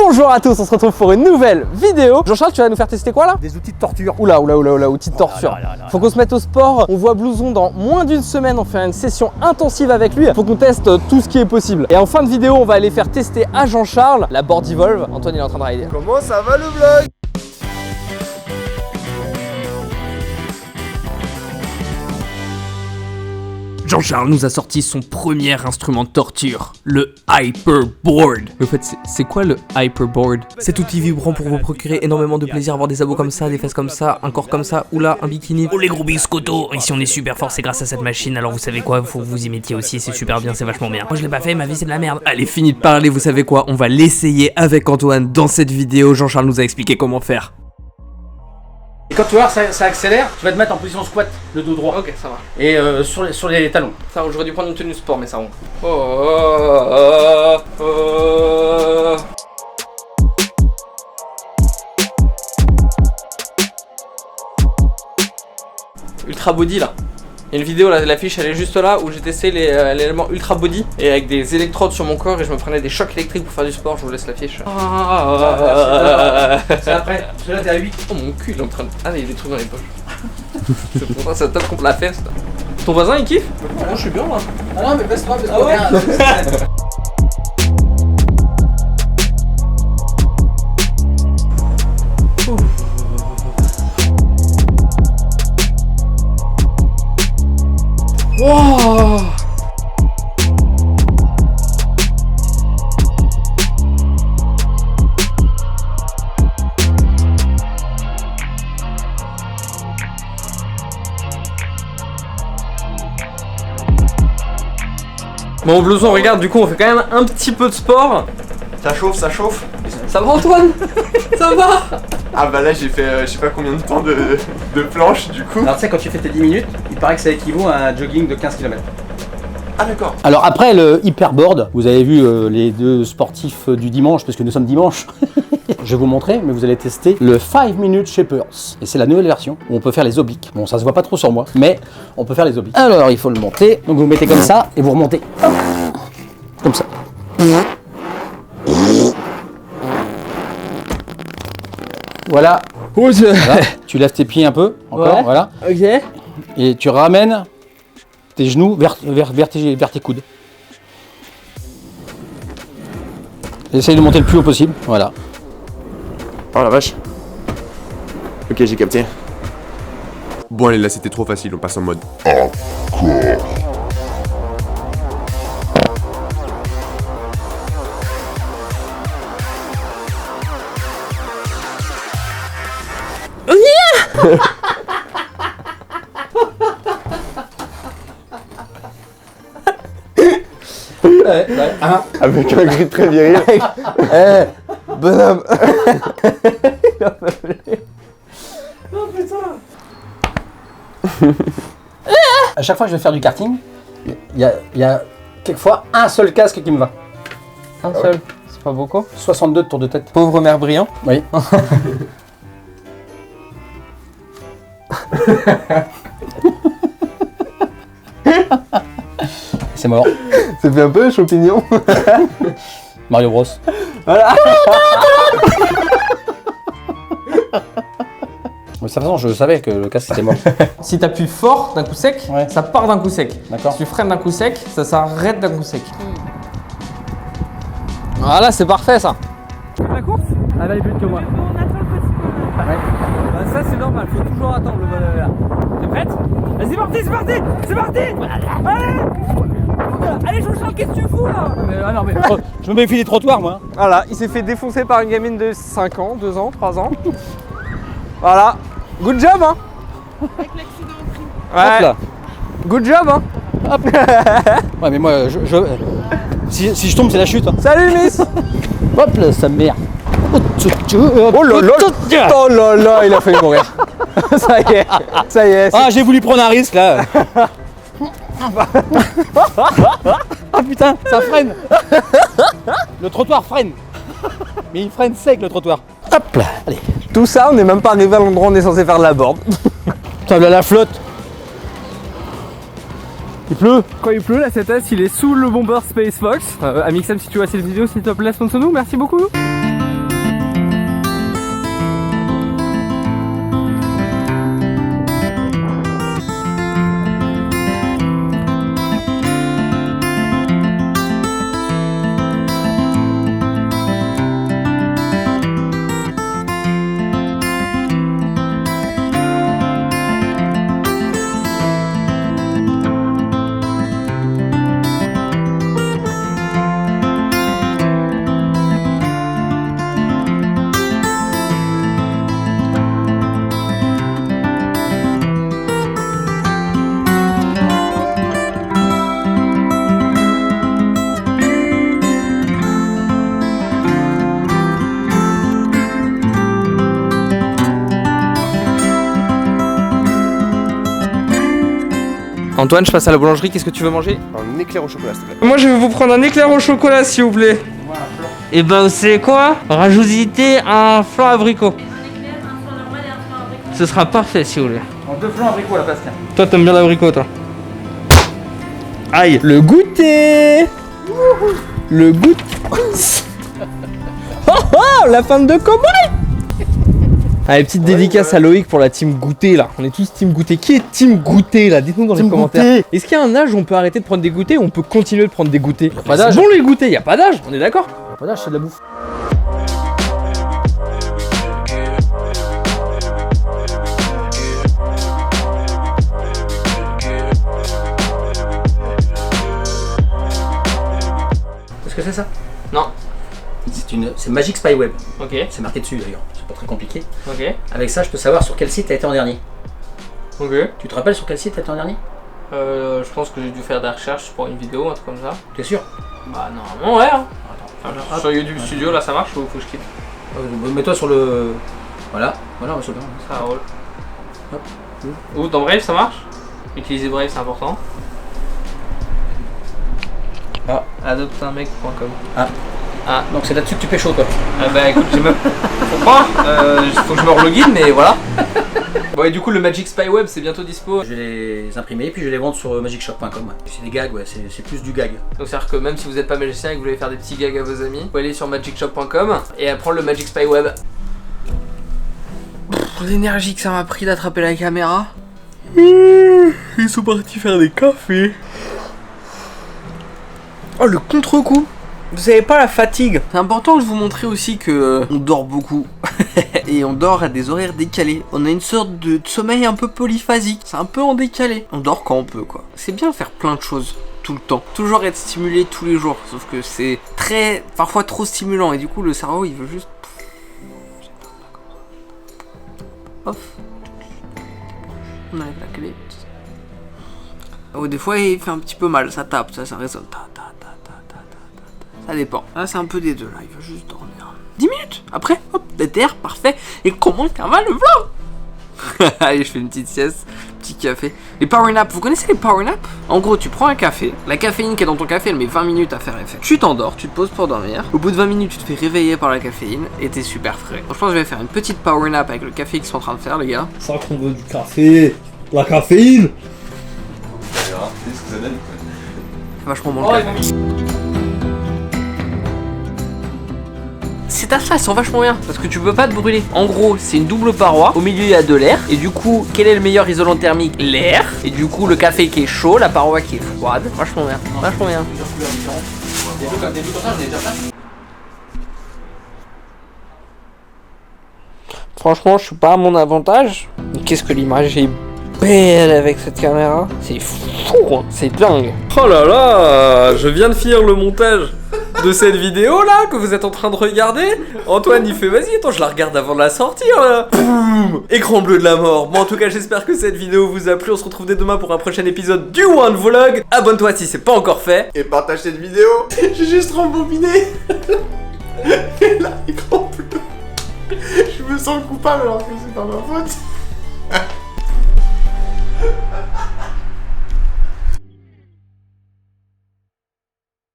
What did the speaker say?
Bonjour à tous, on se retrouve pour une nouvelle vidéo. Jean-Charles, tu vas nous faire tester quoi là? Des outils de torture. Oula, outils de torture. Faut qu'on se mette au sport. On voit Blouson dans moins d'une semaine. On fait une session intensive avec lui. Faut qu'on teste tout ce qui est possible. Et en fin de vidéo, on va aller faire tester à Jean-Charles la board Evolve. Antoine, il est en train de rider. Comment ça va le vlog? Jean-Charles nous a sorti son premier instrument de torture, le Hyperboard. Au fait, c'est quoi le Hyperboard? Cet outil vibrant pour vous procurer énormément de plaisir, avoir des abdos comme ça, des fesses comme ça, un corps comme ça, oula, un bikini. Oh les gros biscottos. Ici on est super fort, c'est grâce à cette machine, alors vous savez quoi, faut que vous y mettiez aussi, c'est super bien, c'est vachement bien. Moi je l'ai pas fait, ma vie c'est de la merde. Allez, fini de parler, vous savez quoi, on va l'essayer avec Antoine dans cette vidéo. Jean-Charles nous a expliqué comment faire. Et quand tu vois ça accélère, tu vas te mettre en position squat, le dos droit. Ok, ça va. Et sur les talons. Ça roule, j'aurais dû prendre une tenue sport, mais ça roule. Ultra body là. Il y a une vidéo là, l'affiche elle est juste là où j'ai testé l'élément ultra body et avec des électrodes sur mon corps et je me prenais des chocs électriques pour faire du sport. Je vous laisse l'affiche. C'est après, parce que là t'es à 8. Oh mon cul il est en train de... Ah il y a des trucs dans les poches. C'est pour ça que ça tape contre la fesse là. Ton voisin il kiffe? Moi je suis bien là. Ah non mais baisse-toi, Ah ouais. Wow. Bon Blouson, regarde, du coup on fait quand même un petit peu de sport. Ça chauffe, ça chauffe. Ça va Antoine? Ça va? Ah bah là j'ai fait je sais pas combien de temps de planche du coup. Alors tu sais quand tu fais tes 10 minutes, il paraît que ça équivaut à un jogging de 15 km. Ah d'accord. Alors après le hyperboard, vous avez vu les deux sportifs du dimanche, parce que nous sommes dimanche. Je vais vous montrer, mais vous allez tester le 5 Minute Shapers. Et c'est la nouvelle version où on peut faire les obliques. Bon, ça se voit pas trop sur moi, mais on peut faire les obliques. Alors il faut le monter. Donc vous mettez comme ça et vous remontez. Hop. Comme ça. Voilà. Voilà. Tu lèves tes pieds un peu, encore, Ouais. voilà. Ok. Et tu ramènes tes genoux vers tes coudes. Essaye de monter le plus haut possible, voilà. Oh la vache. Ok j'ai capté. Bon allez là c'était trop facile, on passe en mode avec un cri très viril. Bonhomme. À chaque fois que je vais faire du karting, il y a quelquefois un seul casque qui me va. Un seul, c'est pas beaucoup. 62 de tour de tête. Pauvre mère brillant. Oui. C'est mort. Ça fait un peu champignon. Mario Bros. De toute façon, je savais que le casque était mort. Si t'appuies fort d'un coup sec, Ouais. ça part d'un coup sec. D'accord. Si tu freines d'un coup sec, ça s'arrête d'un coup sec. Voilà, c'est parfait ça. La course, elle va aller plus vite que moi. Bah ça c'est normal, faut toujours attendre le bonheur. T'es prête? Vas-y, c'est parti. Allez Jean-Charles, qu'est-ce que tu fous là? Je me méfie des trottoirs, moi. Voilà, il s'est fait défoncer par une gamine de 5 ans, 2 ans, 3 ans. Voilà, good job hein. Avec l'accident au prix. Ouais. Hop là. Good job hein. Ouais, mais moi, si je tombe, c'est la chute. Hein. Salut Miss. Hop là, sa mère. Oh là là. Oh là là, il a failli mourir. Ça y est, ça y est. Ah, j'ai voulu prendre un risque là. Ah putain, ça freine. Le trottoir freine. Mais il freine sec le trottoir. Hop là, allez. Tout ça, on n'est même pas arrivé à l'endroit où on est censé faire de la board. Putain, là la flotte. Il pleut. Quand il pleut, la CTS, il est sous le bomber Space Fox. Amixem, si tu vois cette vidéo, s'il te plaît, sponsor-nous, merci beaucoup. Antoine, je passe à la boulangerie, qu'est-ce que tu veux manger? Un éclair au chocolat, s'il te plaît. Moi je vais vous prendre un éclair au chocolat s'il vous plaît. Et ben c'est quoi? Rajoutez un flan abricot. Ce sera parfait si vous voulez. En 2 flancs abricots à la place, tiens. Toi t'aimes bien l'abricot toi. Aïe. Le goûter. Le goûter. Oh oh, la fin de cowboy. Allez, petite dédicace à Loïc pour la team goûter là. On est tous team goûter. Qui est team goûter là? Dites-nous dans les commentaires. Est-ce qu'il y a un âge où on peut arrêter de prendre des goûters ou on peut continuer de prendre des goûters? Y a pas d'âge. C'est bon les goûters, y a pas d'âge, on est d'accord? Pas d'âge, c'est de la bouffe. Qu'est-ce que c'est ça? Non. C'est Magic Spy Web. Ok, C'est marqué dessus d'ailleurs, c'est pas très compliqué. ok, Avec ça, je peux savoir sur quel site t'as été en dernier. ok. Tu te rappelles sur quel site t'as été en dernier? Je pense que j'ai dû faire des recherches pour une vidéo, un truc comme ça. T'es sûr? Bah normalement ouais. Hein. Attends, Enfin, sur YouTube Studio là ça marche ou faut que je quitte? Mets-toi sur le... Voilà, voilà, on va sur le... Ça roule. Hop. Ou dans Brave ça marche? Utiliser Brave c'est important. Ah. Adopteunmec.com. Donc c'est là-dessus que tu pécho toi. Ah bah écoute, j'ai même... Faut croire, faut que je me relogin mais voilà. Bon et du coup le Magic Spy Web c'est bientôt dispo. Je vais les imprimer puis je vais les vendre sur magicshop.com. Ouais. C'est des gags, ouais, c'est plus du gag. Donc c'est à dire que même si vous n'êtes pas magicien et que vous voulez faire des petits gags à vos amis, vous pouvez aller sur magicshop.com et prendre le Magic Spy Web. L'énergie que ça m'a pris d'attraper la caméra. Ils sont partis faire des cafés. Oh le contre-coup. Vous savez pas la fatigue. C'est important que je vous montre aussi que on dort beaucoup. Et on dort à des horaires décalés. On a une sorte de sommeil un peu polyphasique. C'est un peu en décalé. On dort quand on peut quoi. C'est bien de faire plein de choses tout le temps. Toujours être stimulé tous les jours. Sauf que c'est parfois trop stimulant. Et du coup le cerveau il veut juste... Off. On enlève la clé. Oh, des fois il fait un petit peu mal. Ça tape, ça résonne. Ça dépend. Là, c'est un peu des deux. Là, il va juste dormir 10 minutes. Après, hop, déter, parfait. Et comment le va le vlog? Allez, je fais une petite sieste, petit café. Les power naps, vous connaissez les power naps? En gros, tu prends un café. La caféine qui est dans ton café, elle met 20 minutes à faire effet. Tu t'endors, tu te poses pour dormir. Au bout de 20 minutes, tu te fais réveiller par la caféine et t'es super frais. Donc, je pense que je vais faire une petite power nap avec le café qu'ils sont en train de faire, les gars. Ça qu'on veut du café, la caféine. C'est ce que ça donne. Vachement bon le café. Ces tasses là sont vachement bien parce que tu peux pas te brûler. En gros, c'est une double paroi. Au milieu, il y a de l'air. Et du coup, quel est le meilleur isolant thermique? L'air. Et du coup, le café qui est chaud, la paroi qui est froide. Vachement bien. Vachement bien. Franchement, je suis pas à mon avantage. Mais qu'est-ce que l'image est belle avec cette caméra. C'est fou, hein. C'est dingue. Oh là là, je viens de finir le montage de cette vidéo là que vous êtes en train de regarder. Antoine il fait vas-y, attends, je la regarde avant de la sortir là. Boum, écran bleu de la mort. Bon en tout cas j'espère que cette vidéo vous a plu. On se retrouve dès demain pour un prochain épisode du One Vlog. Abonne-toi si c'est pas encore fait. Et partage cette vidéo. J'ai juste rembobiné. Et là, écran bleu. Je me sens coupable alors que c'est pas ma faute.